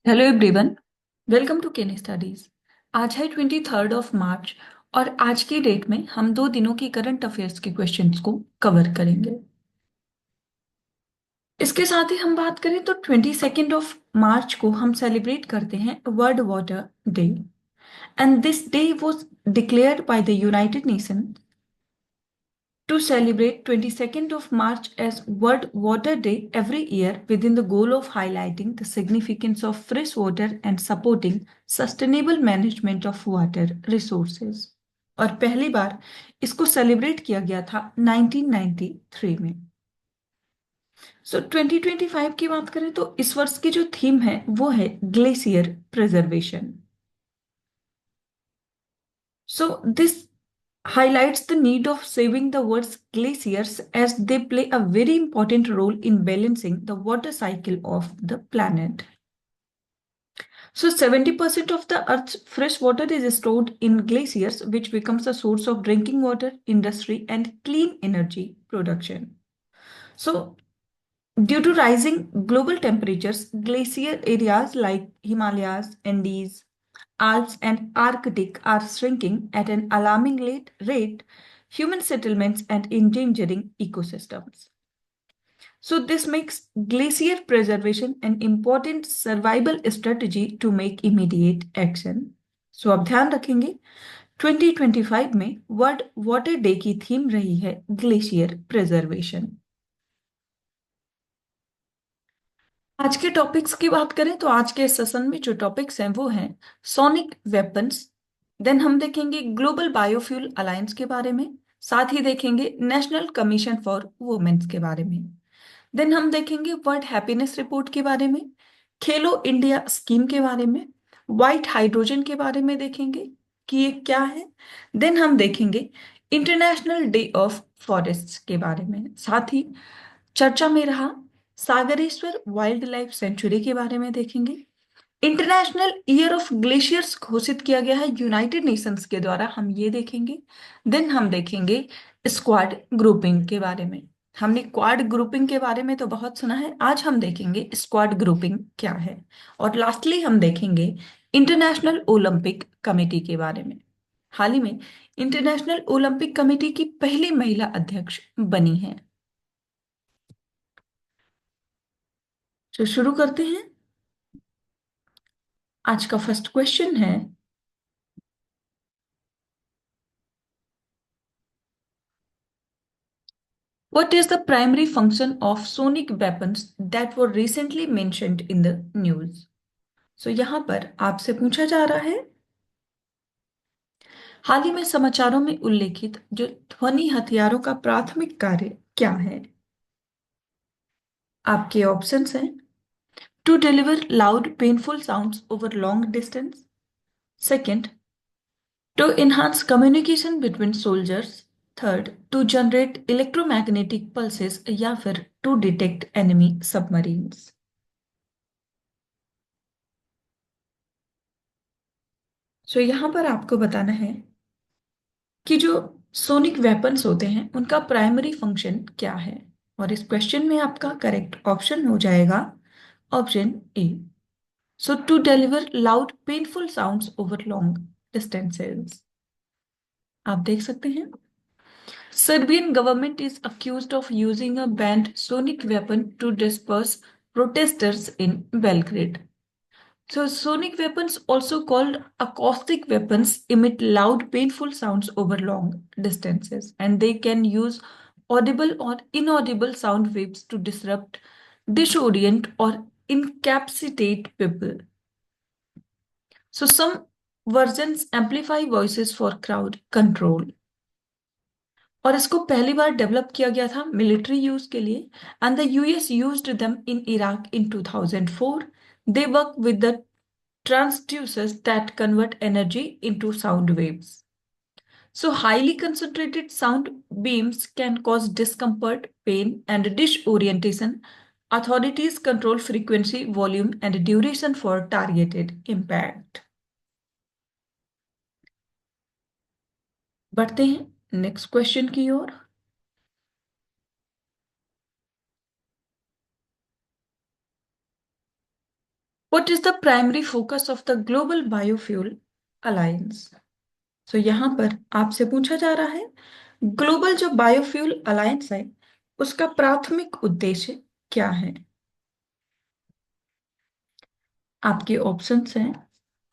Hello everyone. Welcome to Ken studies. आज है 23 मार्च और आज की डेट में हम 2 दिनों की करंट अफेयर्स के क्वेश्चंस को कवर करेंगे। इसके साथ ही हम बात करें तो 22 मार्च को हम सेलिब्रेट करते हैं world water day. And this day was declared by the United nation to celebrate 22nd of March as World Water Day every year within the goal of highlighting the significance of fresh water and supporting sustainable management of water resources। और पहली बार इसको celebrate किया गया था 1993 में। सो 2025 की बात करें तो इस वर्ष की जो थीम है वो है glacier preservation. So this highlights the need of saving the world's glaciers as they play a very important role in balancing the water cycle of the planet. So 70% of the Earth's fresh water is stored in glaciers, which becomes a source of drinking water, industry, and clean energy production. So due to rising global temperatures, glacier areas like Himalayas, Andes, Alps, and Arctic are shrinking at an alarming rate, human settlements and endangering ecosystems. So, this makes glacier preservation an important survival strategy to make immediate action. So, अब ध्यान रखेंगे 2025 में world water day की theme रही है glacier preservation. आज के topics की बात करें तो आज के सेशन में जो टॉपिक्स हैं वो हैं सोनिक वेपन्स। देन हम देखेंगे ग्लोबल बायोफ्यूल अलायंस के बारे में। साथ ही देखेंगे नेशनल कमीशन फॉर वुमेन्स के बारे में। देन हम देखेंगे वर्ल्ड हैप्पीनेस रिपोर्ट के बारे में, खेलो इंडिया स्कीम के बारे में, व्हाइट हाइड्रोजन के बारे में देखेंगे कि ये क्या है। देन हम देखेंगे इंटरनेशनल डे ऑफ फॉरेस्ट्स के बारे में। साथ ही चर्चा में रहा सागरेश्वर वाइल्ड लाइफ सेंचुरी के बारे में देखेंगे। इंटरनेशनल ईयर ऑफ ग्लेशियर्स घोषित किया गया है यूनाइटेड नेशंस के द्वारा, हम ये देखेंगे। देन हम देखेंगे स्क्वाड ग्रुपिंग के बारे में। हमने क्वाड ग्रुपिंग के बारे में तो बहुत सुना है, आज हम देखेंगे स्क्वाड ग्रुपिंग क्या है। और लास्टली हम देखेंगे इंटरनेशनल ओलंपिक कमेटी के बारे में। हाल ही में इंटरनेशनल ओलंपिक कमेटी की पहली महिला अध्यक्ष बनी है। तो शुरू करते हैं। आज का फर्स्ट क्वेश्चन है, what is the primary function of sonic weapons that were recently mentioned in the news? So यहाँ पर आपसे पूछा जा रहा है हाल ही में समाचारों में उल्लेखित जो ध्वनि हथियारों का प्राथमिक कार्य क्या है। आपके ऑप्शंस हैं to deliver loud painful sounds over long distance, second to enhance communication between soldiers, third to generate electromagnetic pulses या फिर to detect enemy submarines. So यहां पर आपको बताना है कि जो सोनिक वेपन्स होते हैं उनका प्राइमरी फंक्शन क्या है। और इस क्वेश्चन में आपका करेक्ट ऑप्शन हो जाएगा option A. So to deliver loud painful sounds over long distances. आप देख सकते हैं Serbian government is accused of using a banned sonic weapon to disperse protesters in Belgrade. So sonic weapons, also called acoustic weapons, emit loud painful sounds over long distances, and they can use audible or inaudible sound waves to disrupt, disorient or incapacitate people. So some versions amplify voices for crowd control. और इसको पहली बार develop किया गया था military use के लिए, and the US used them in Iraq in 2004। They work with the transducers that convert energy into sound waves. So highly concentrated sound beams can cause discomfort, pain, and disorientation. Authorities control frequency, volume, and duration for targeted impact. बढ़ते हैं next question की ओर। What is the primary focus of the Global Biofuel Alliance? तो यहाँ पर आपसे पूछा जा रहा है ग्लोबल जो बायोफ्यूल अलायंस है उसका प्राथमिक उद्देश्य क्या है। आपके ऑप्शंस हैं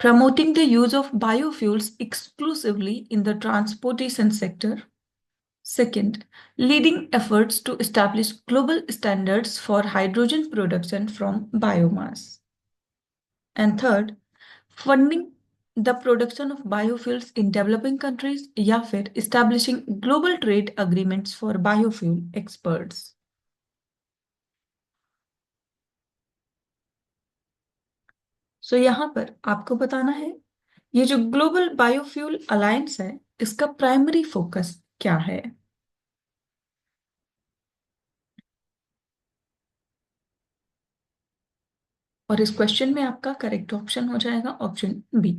promoting the use of biofuels exclusively in the transportation sector, second leading efforts to establish global standards for hydrogen production from biomass, and third funding the production of biofuels in developing countries या फिर establishing global trade agreements for biofuel experts. So यहाँ पर आपको बताना है ये जो global biofuel alliance है इसका प्राइमरी फोकस क्या है। और इस क्वेश्चन में आपका करेक्ट ऑप्शन हो जाएगा option B,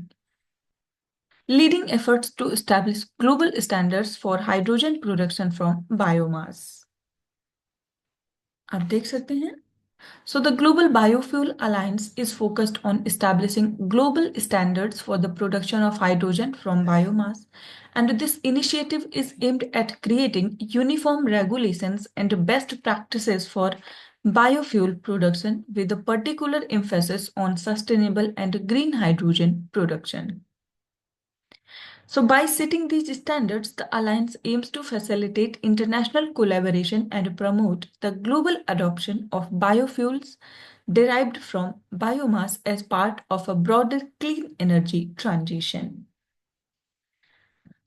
leading efforts to establish global standards for hydrogen production from biomass. आप देख सकते हैं So, the Global Biofuel Alliance is focused on establishing global standards for the production of hydrogen from biomass, and this initiative is aimed at creating uniform regulations and best practices for biofuel production with a particular emphasis on sustainable and green hydrogen production. So, by setting these standards, the Alliance aims to facilitate international collaboration and promote the global adoption of biofuels derived from biomass as part of a broader clean energy transition.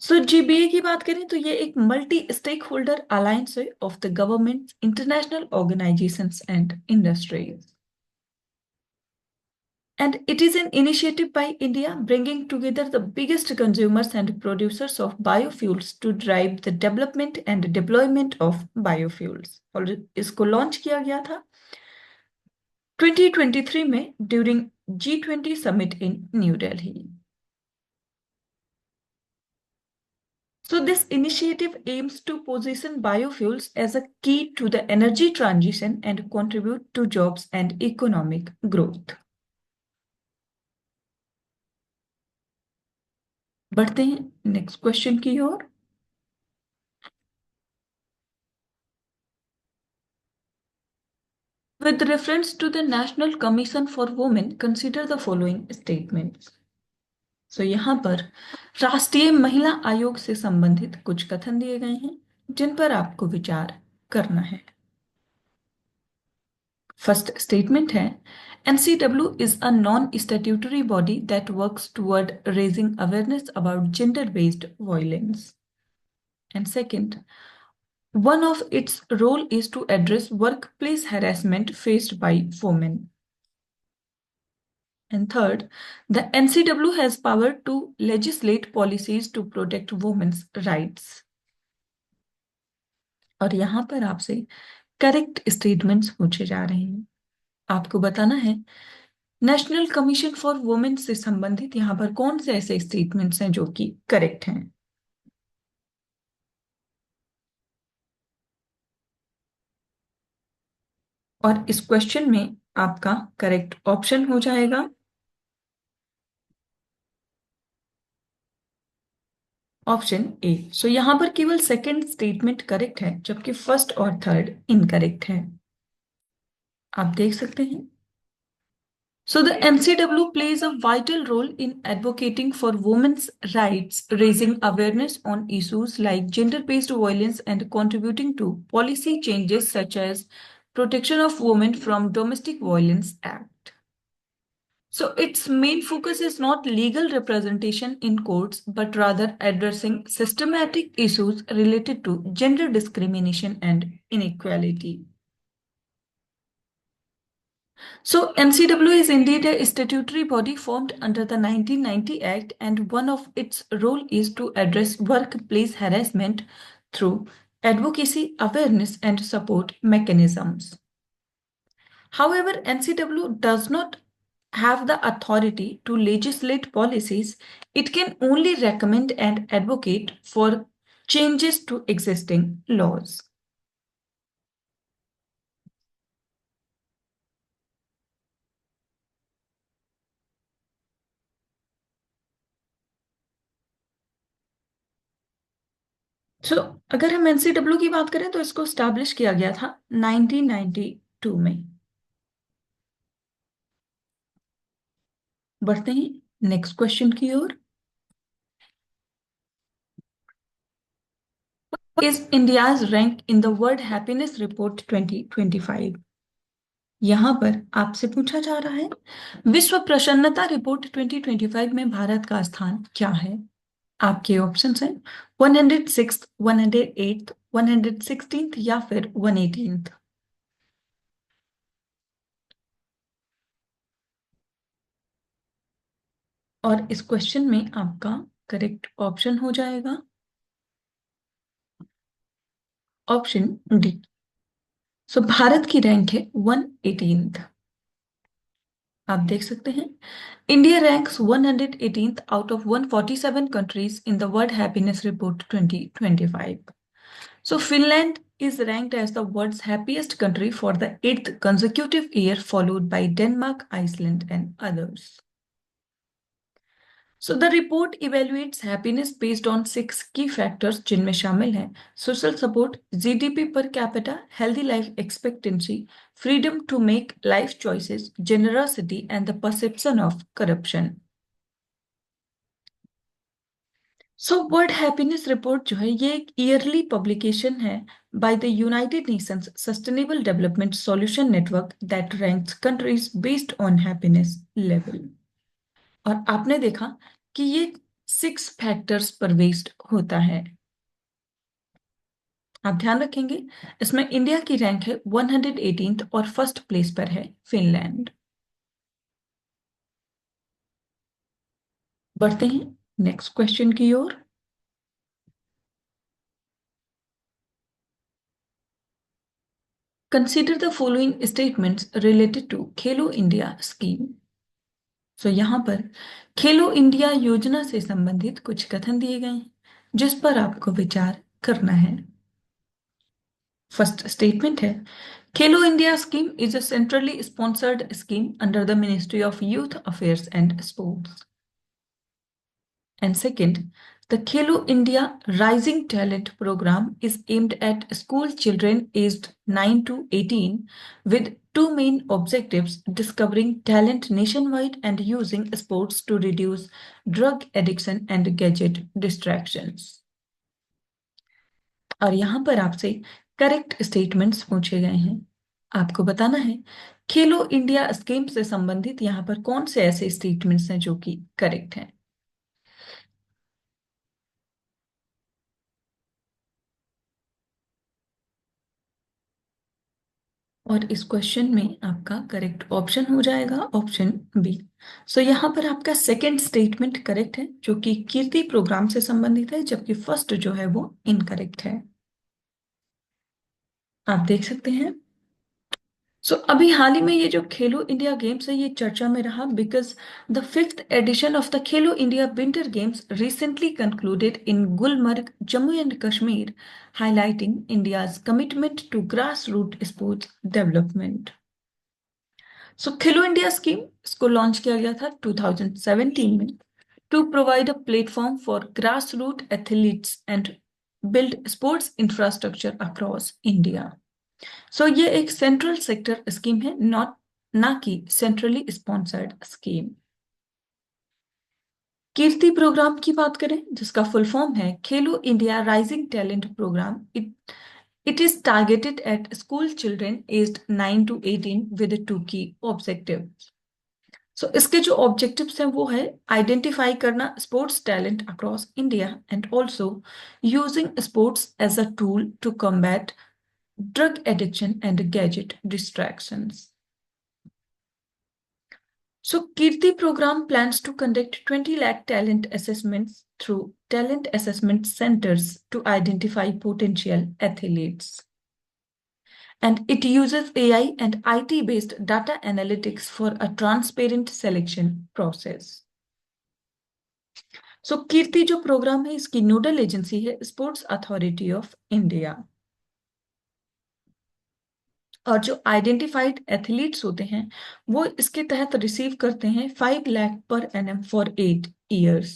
So GBA की बात करें तो ये एक multi stake holder alliance है of the government, international organisations and industries, and it is an initiative by India bringing together the biggest consumers and producers of biofuels to drive the development and deployment of biofuels. और इसको launch किया गया था 2023 में during G20 summit in new Delhi. So this initiative aims to position biofuels as a key to the energy transition and contribute to jobs and economic growth. बढ़ते हैं next question की ओर. With reference to the National Commission for Women, consider the following statements. So यहाँ पर राष्ट्रीय महिला आयोग से संबंधित कुछ कथन दिए गए हैं जिन पर आपको विचार करना है. फर्स्ट स्टेटमेंट है NCW is a non-statutory body that works toward raising awareness about gender-based violence. And second, one of its role is to address workplace harassment faced by women. And third, the NCW has power to legislate policies to protect women's rights. और यहाँ पर आपसे correct statements पूछे जा रहे हैं. आपको बताना है नेशनल कमीशन फॉर वुमेन से संबंधित यहाँ पर कौन से ऐसे स्टेटमेंट्स हैं जो कि करेक्ट हैं. और इस क्वेश्चन में आपका करेक्ट ऑप्शन हो जाएगा ऑप्शन ए. सो यहाँ पर केवल सेकंड स्टेटमेंट करेक्ट है जबकि फर्स्ट और थर्ड इनकरेक्ट है. आप देख सकते हैं. So the NCW plays a vital role in advocating for women's rights, raising awareness on issues like gender-based violence and contributing to policy changes such as Protection of Women from Domestic Violence Act. So its main focus is not legal representation in courts, but rather addressing systematic issues related to gender discrimination and inequality. So NCW is indeed a statutory body formed under the 1990 Act, and one of its role is to address workplace harassment through advocacy, awareness, and support mechanisms. However, NCW does not have the authority to legislate policies. It can only recommend and advocate for changes to existing laws. सो अगर हम NCW की बात करें तो इसको establish किया गया था 1992 में। बढ़ते हैं नेक्स्ट क्वेश्चन की ओर। Is India's rank in the world happiness report 2025? यहां पर आपसे पूछा जा रहा है विश्व प्रसन्नता रिपोर्ट 2025 में भारत का स्थान क्या है। आपके ऑप्शंस हैं 106, 108, 116 या फिर 118। और इस क्वेश्चन में आपका करेक्ट ऑप्शन हो जाएगा ऑप्शन डी। सो भारत की रैंक है 118। आप देख सकते हैं India ranks 118th out of 147 countries in the World Happiness Report 2025. So Finland is ranked as the world's happiest country for the eighth consecutive year, followed by Denmark, Iceland, and others. So the report evaluates happiness based on 6 key factors जिनमें शामिल हैं social support, GDP per capita, healthy life expectancy, freedom to make life choices, generosity, and the perception of corruption. So world happiness report जो है ये एक yearly publication है by the United Nations sustainable development solution network that ranks countries based on happiness level. और आपने देखा कि ये 6 फैक्टर्स पर बेस्ड होता है। आप ध्यान रखेंगे इसमें इंडिया की रैंक है 118th और फर्स्ट प्लेस पर है फिनलैंड। बढ़ते हैं नेक्स्ट क्वेश्चन की ओर। Consider the following statements related to Khelo India scheme. So यहाँ पर खेलो इंडिया योजना से संबंधित कुछ कथन दिए गए हैं जिस पर आपको विचार करना है। फर्स्ट स्टेटमेंट है Khelo India scheme is a centrally sponsored scheme under the ministry of youth affairs and sports. And second, the Khelo India Rising Talent Program is aimed at school children aged 9 to 18 with two main objectives discovering talent nationwide and using sports to reduce drug addiction and gadget distractions. और यहां पर आपसे correct statements पूछे गए हैं। आपको बताना है खेलो इंडिया स्कीम से संबंधित यहां पर कौन से ऐसे स्टेटमेंट्स हैं जो कि करेक्ट हैं। और इस क्वेश्चन में आपका करेक्ट ऑप्शन हो जाएगा ऑप्शन बी। सो यहाँ पर आपका सेकंड स्टेटमेंट करेक्ट है जो कि कीर्ति प्रोग्राम से संबंधित है, जबकि फर्स्ट जो है वो इनकरेक्ट है। आप देख सकते हैं सो अभी हाल ही में ये जो खेलो इंडिया गेम्स है ये चर्चा में रहा because the fifth edition of the Khelo India winter games recently concluded in Gulmarg, Jammu and Kashmir, highlighting India's commitment to grass root sports development. So Khelo India scheme इसको लॉन्च किया गया था 2017 में to provide a platform for grass root athletes and build sports infrastructure across India. So ये एक central sector scheme है, not ना कि centrally sponsored scheme. Kirti program की बात करें जिसका फुल फॉर्म है Khelo India rising talent program, it is targeted at school children aged 9 to 18 with two key objective. So इसके जो ऑब्जेक्टिव्स हैं वो है आइडेंटिफाई करना sports talent across India and also using sports as a tool to combat drug addiction and gadget distractions. So Kirti program plans to conduct 20 lakh talent assessments through talent assessment centers to identify potential athletes. And it uses AI and IT based data analytics for a transparent selection process. सो कीर्ति जो programme है इसकी nodal agency है sports authority of India. और जो identified athletes होते हैं वो इसके तहत रिसीव करते हैं 5 लाख पर एनएम फॉर 8 years।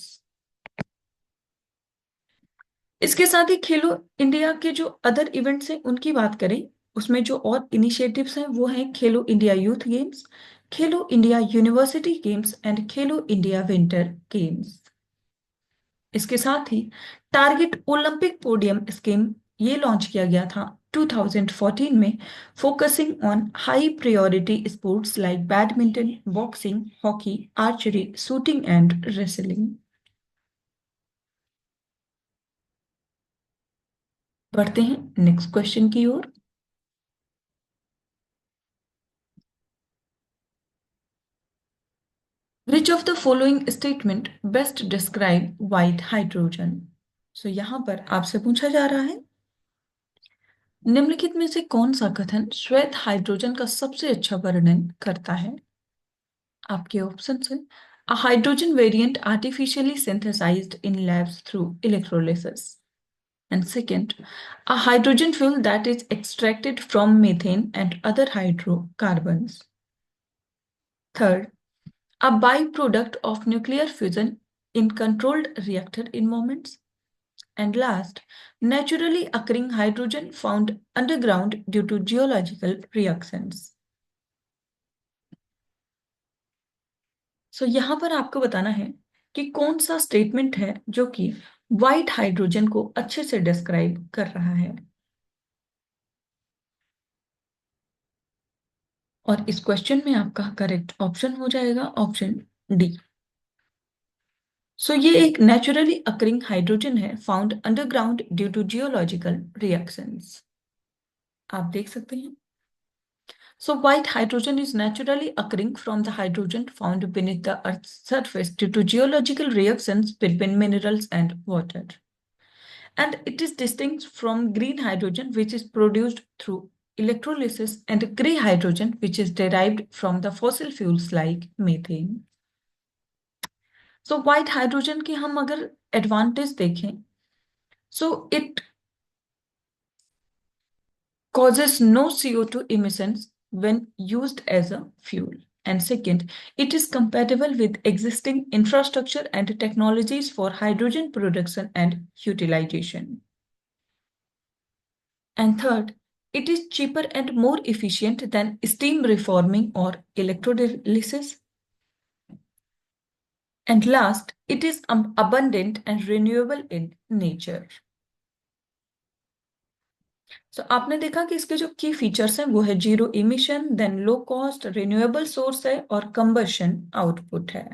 इसके साथ ही खेलो इंडिया के जो अदर इवेंट्स हैं उनकी बात करें, उसमें जो और इनिशिएटिव्स हैं वो हैं खेलो India youth games, Khelo India university games and Khelo India winter games. इसके साथ ही टारगेट ओलंपिक पोडियम स्कीम ये लॉन्च किया गया था 2014 में, focusing on high priority sports like badminton, boxing, hockey, archery, shooting and wrestling. बढ़ते हैं नेक्स्ट क्वेश्चन की ओर। Which of the following statement best describe white hydrogen? So यहाँ पर आपसे पूछा जा रहा है, निम्नलिखित में से कौन सा कथन श्वेत हाइड्रोजन का सबसे अच्छा वर्णन करता है? आपके ऑप्शन है, a hydrogen variant artificially synthesized in labs through electrolysis. And second, a hydrogen fuel that is extracted from methane and other hydrocarbons. Third, a byproduct of nuclear fusion in controlled reactor environments. And last, naturally occurring hydrogen found underground due to geological reactions. सो यहाँ पर आपको बताना है कि कौन सा statement है जो कि व्हाइट हाइड्रोजन को अच्छे से डिस्क्राइब कर रहा है। और इस क्वेश्चन में आपका करेक्ट ऑप्शन हो जाएगा ऑप्शन डी। सो ये एक नेचुरली अकरिंग हाइड्रोजन है found underground due to geological reactions. आप देख सकते हैं। So white hydrogen is naturally occurring from the hydrogen found beneath the Earth's surface due to geological reactions between minerals and water. And it is distinct from green hydrogen, which is produced through electrolysis, and gray hydrogen, which is derived from the fossil fuels like methane. So white hydrogen की हम अगर advantage देखें, so it causes no CO2 emissions when used as a fuel. And second, it is compatible with existing infrastructure and technologies for hydrogen production and utilization. And third, it is cheaper and more efficient than steam reforming or electrolysis. And last, it is abundant and renewable in nature. So आपने देखा कि इसके जो की features हैं वो है zero emission, then low cost, renewable source है और कंबशन आउटपुट है।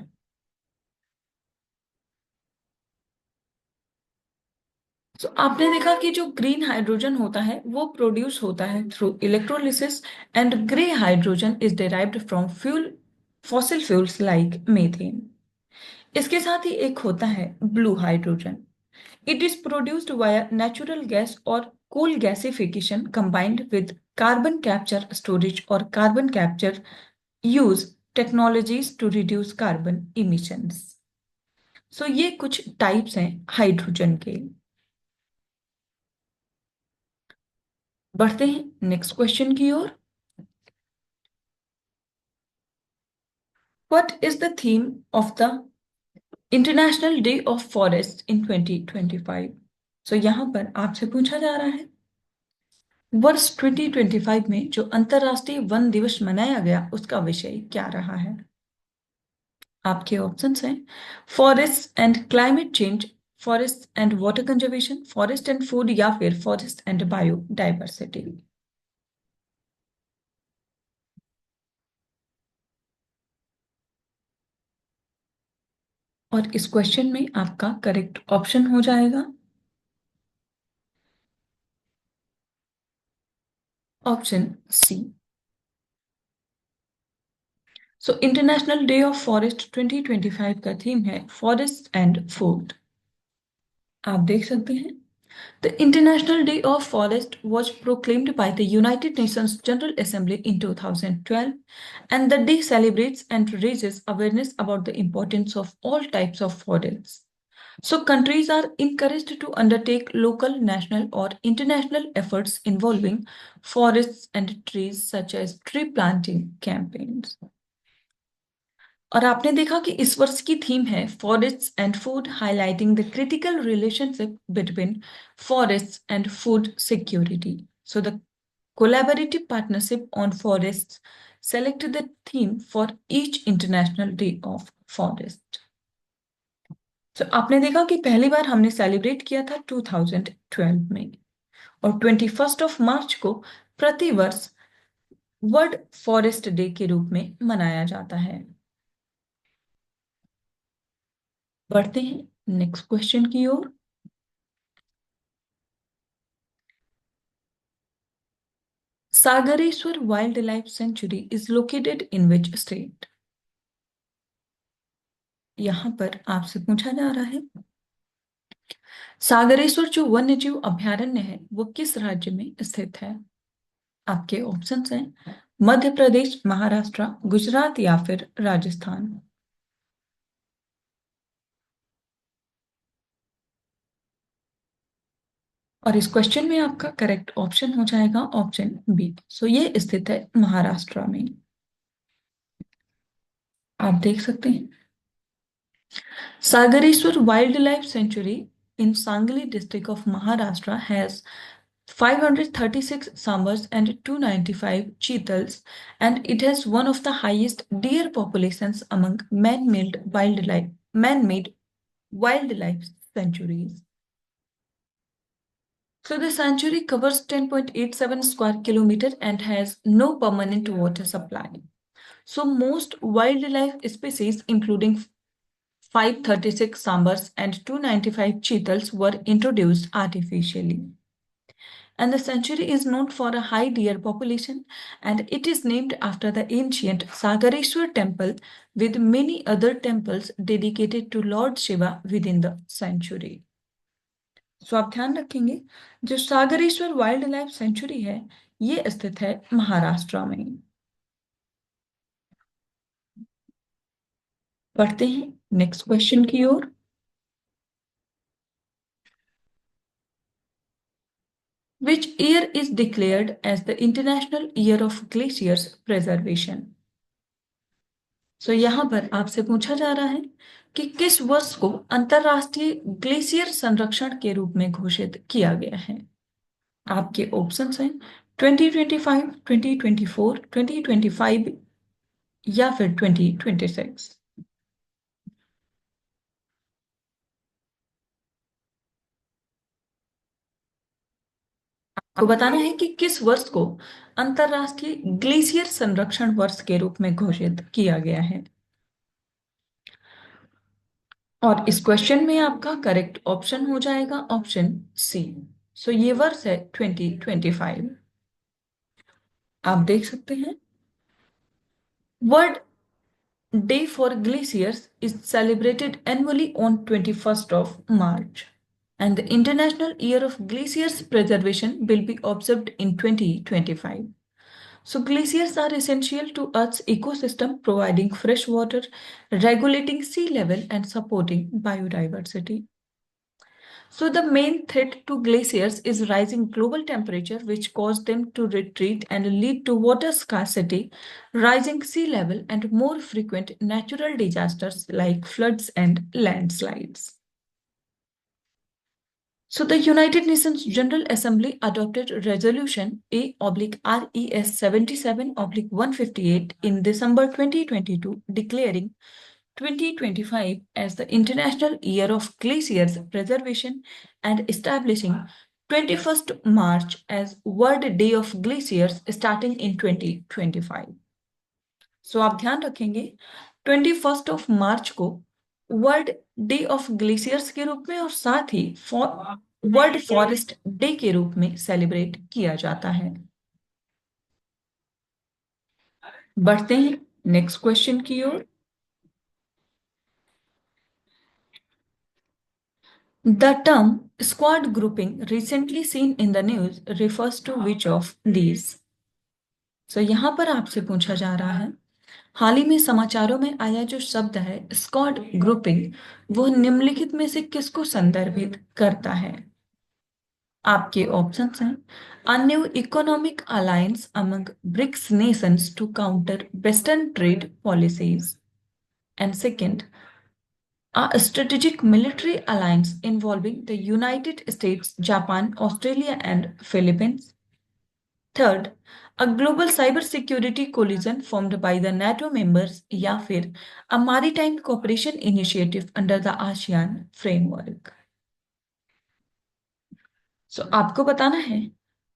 तो आपने देखा कि जो ग्रीन हाइड्रोजन होता है वो प्रोड्यूस होता है through electrolysis, and grey hydrogen is derived from fuel fossil fuels like methane. इसके साथ ही एक होता है blue hydrogen. It is produced via natural gas और cool gasification combined with carbon capture storage or carbon capture use technologies to reduce carbon emissions. So ये कुछ types हैं hydrogen के। बढ़ते हैं नेक्स्ट क्वेश्चन की ओर। What is the theme of the international day of forest in 2025? So यहाँ पर आपसे पूछा जा रहा है, वर्ष 2025 में जो अंतरराष्ट्रीय वन दिवस मनाया गया उसका विषय क्या रहा है? आपके ऑप्शंस हैं, forest and climate change, forest and water conservation, forest and food, या फिर फॉरेस्ट एंड बायोडाइवर्सिटी। और इस क्वेश्चन में आपका करेक्ट ऑप्शन हो जाएगा option C. So international day of forest 2025 का थीम है फॉरेस्ट एंड फूड। आप देख सकते हैं, the International Day of Forest was proclaimed by the United Nations General Assembly in 2012, and the day celebrates and raises awareness about the importance of all types of forests. So, countries are encouraged to undertake local, national, or international efforts involving forests and trees, such as tree planting campaigns. और आपने देखा कि इस वर्ष की theme है forests and food, highlighting the critical relationship between forests and food security. So the collaborative partnership on forests selected the theme for each International Day of Forest. So आपने देखा कि पहली बार हमने सेलिब्रेट किया था 2012 में, और 21 मार्च को प्रतिवर्ष वर्ल्ड फॉरेस्ट डे के रूप में मनाया जाता है. बढ़ते हैं नेक्स्ट क्वेश्चन की ओर. Sagareshwar wild life sanctuary is located in which state. यहां पर आपसे पूछा जा रहा है सागरेश्वर जो वन्य जीव अभयारण्य है वो किस राज्य में स्थित है. आपके ऑप्शंस हैं मध्य प्रदेश, महाराष्ट्र, गुजरात या फिर राजस्थान. और इस क्वेश्चन में आपका करेक्ट ऑप्शन हो जाएगा ऑप्शन बी. सो ये स्थित है महाराष्ट्र में. आप देख सकते हैं Sagareshwar wild life century in Sangli district of Maharashtra has 536 sambars and 295 cheetals, and it has one of the highest deer populations among man-made wildlife sanctuaries. So the sanctuary covers 10.87 square kilometer and has no permanent water supply. So most wildlife species, including 536 sambars and 295 cheetals, were introduced artificially. And the sanctuary is known for a high deer population, and it is named after the ancient Sagareshwar temple, with many other temples dedicated to Lord Shiva within the sanctuary. सो आप ध्यान रखेंगे जो Sagareshwar wild life century है ये स्थित है महाराष्ट्र में. पढ़ते हैं नेक्स्ट क्वेश्चन की ओर. Which year is declared as the International Year of Glaciers Preservation? सो यहाँ पर आपसे पूछा जा रहा है कि किस वर्ष को अंतरराष्ट्रीय ग्लेशियर संरक्षण के रूप में घोषित किया गया है. आपके ऑप्शंस हैं 2025, 2024, 2025 या फिर 2026. आपको बताना है कि किस वर्ष को अंतरराष्ट्रीय ग्लेशियर संरक्षण वर्ष के रूप में घोषित किया गया है. और इस क्वेश्चन में आपका करेक्ट ऑप्शन हो जाएगा ऑप्शन सी. सो ये वर्ष है 2025. आप देख सकते हैं world day for glaciers is celebrated annually on 21 March, and the International Year of Glaciers Preservation will be observed in 2025. So glaciers are essential to Earth's ecosystem, providing fresh water, regulating sea level, and supporting biodiversity. So the main threat to glaciers is rising global temperature, which cause them to retreat and lead to water scarcity, rising sea level, and more frequent natural disasters like floods and landslides. So the United Nations General Assembly adopted Resolution A/RES 77/158 in December 2022, declaring 2025 as the International Year of Glaciers Preservation and establishing 21st March as World Day of Glaciers starting in 2025. सो आप ध्यान रखेंगे 21 को world day of glaciers के रूप में और साथ ही world forest day के रूप में सेलिब्रेट किया जाता है. बढ़ते हैं नेक्स्ट क्वेश्चन की ओर. The term squad grouping recently seen in the news refers to which of these? So यहाँ पर आपसे पूछा जा रहा है हाल ही में समाचारों में आया जो शब्द है स्क्वाड ग्रुपिंग वो निम्नलिखित में से किसको संदर्भित करता है. आपके ऑप्शंस हैं a new economic alliance among BRICS nations to counter Western trade policies. And second, a strategic military alliance involving the United States, Japan, Australia, and Philippines. Third, a global cybersecurity coalition formed by the NATO members या फिर a maritime cooperation initiative under the ASEAN framework. आपको बताना है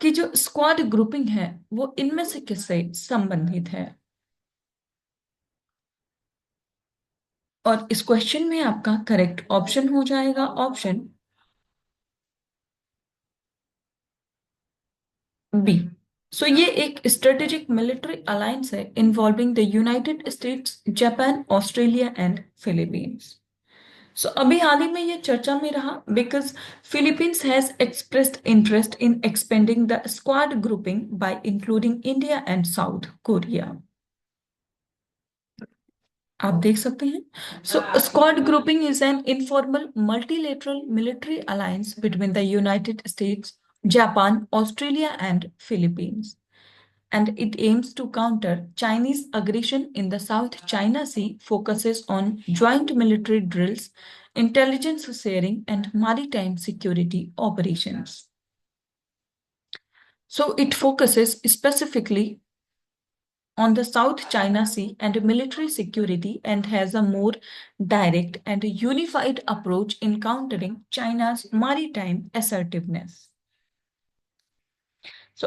कि जो squad grouping है वो इनमें से किससे संबंधित है। और इस क्वेश्चन में आपका करेक्ट ऑप्शन हो जाएगा ऑप्शन बी। ये एक स्ट्रेटेजिक मिलिट्री अलायंस है involving the United States, Japan, Australia and Philippines. अभी हाल ही में ये चर्चा में रहा because Philippines has expressed interest in expanding the squad grouping by including India and South Korea. आप देख सकते हैं। Squad grouping is an informal multilateral military alliance between the United States, Japan, Australia and Philippines, and it aims to counter Chinese aggression in the South China Sea, focuses on joint military drills, intelligence sharing, and maritime security operations. It focuses specifically on the South China Sea and military security and has a more direct and unified approach in countering China's maritime assertiveness.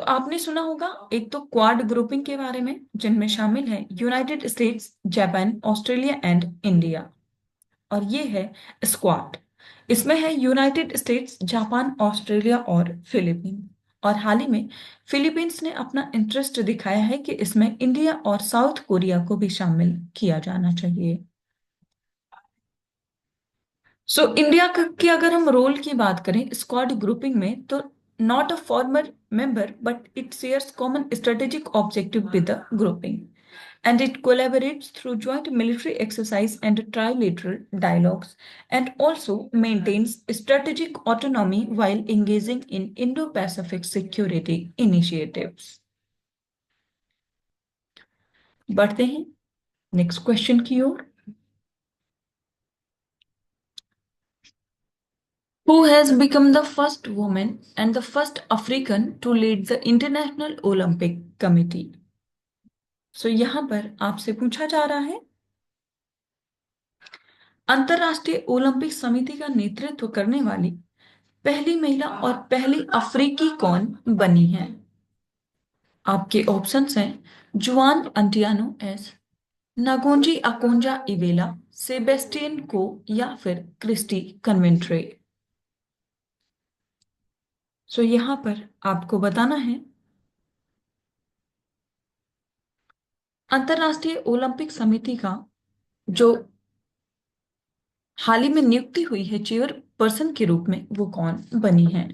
आपने सुना होगा एक तो quad grouping के बारे में जिनमें शामिल है United States, Japan, Australia and India, और ये है स्क्वाड। इसमें है यूनाइटेड स्टेट्स, जापान, ऑस्ट्रेलिया और फिलीपींस। और हाल ही में फिलीपींस ने अपना इंटरेस्ट दिखाया है कि इसमें इंडिया और साउथ कोरिया को भी शामिल किया जाना चाहिए। इंडिया की अगर हम रोल की बात करें स्क्वाड ग्रुपिंग में, तो not a former member, but it shares common strategic objective with the grouping, and it collaborates through joint military exercise and trilateral dialogues, and also maintains strategic autonomy while engaging in Indo-Pacific security initiatives. बढ़ते हैं next question की ओर। Who has become the first woman and the first African to lead the International Olympic Committee? यहाँ पर आपसे पूछा जा रहा है अंतरराष्ट्रीय ओलंपिक समिति का नेतृत्व करने वाली पहली महिला और पहली अफ्रीकी कौन बनी है। आपके ऑप्शंस हैं जुआन अंटियानो एस, नागोंजी अकोंजा इवेला, सेबेस्टियन को या फिर क्रिस्टी कन्वेंट्रे। यहाँ पर आपको बताना है अंतरराष्ट्रीय ओलंपिक समिति का जो हाल ही में नियुक्ति हुई है चेयर पर्सन के रूप में वो कौन बनी है।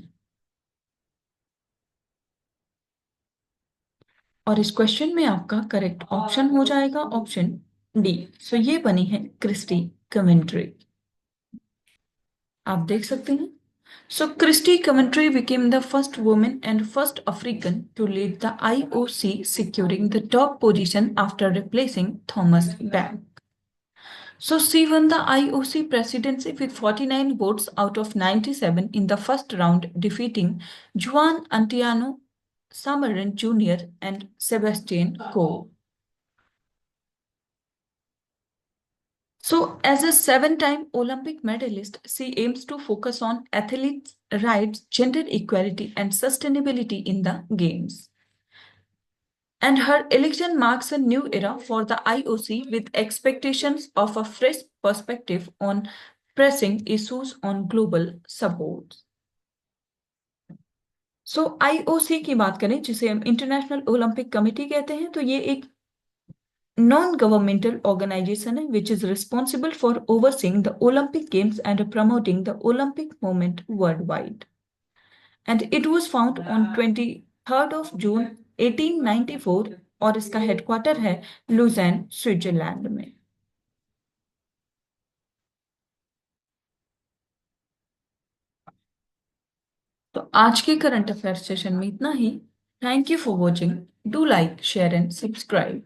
और इस क्वेश्चन में आपका करेक्ट ऑप्शन हो जाएगा ऑप्शन डी। ये बनी है क्रिस्टी कमेंट्री। आप देख सकते हैं। Christy Coventry became the first woman and first African to lead the IOC, securing the top position after replacing Thomas Bach. She won the IOC presidency with 49 votes out of 97 in the first round, defeating Juan Antiano Samarin Jr. and Sebastian Coe. As a seven-time Olympic medalist, she aims to focus on athletes' rights, gender equality, and sustainability in the Games. And her election marks a new era for the IOC with expectations of a fresh perspective on pressing issues on global support. IOC की बात करें जिसे हम international Olympic committee कहते हैं, तो ये एक non-governmental organization which is responsible for overseeing the Olympic Games and promoting the Olympic movement worldwide. And it was found on 23rd of June 1894 और इसका हेडक्वार्टर है लुज़ैन, स्विट्जरलैंड में। तो आज के करंट अफेयर सेशन में इतना ही। Thank you for watching. Do like, share and subscribe.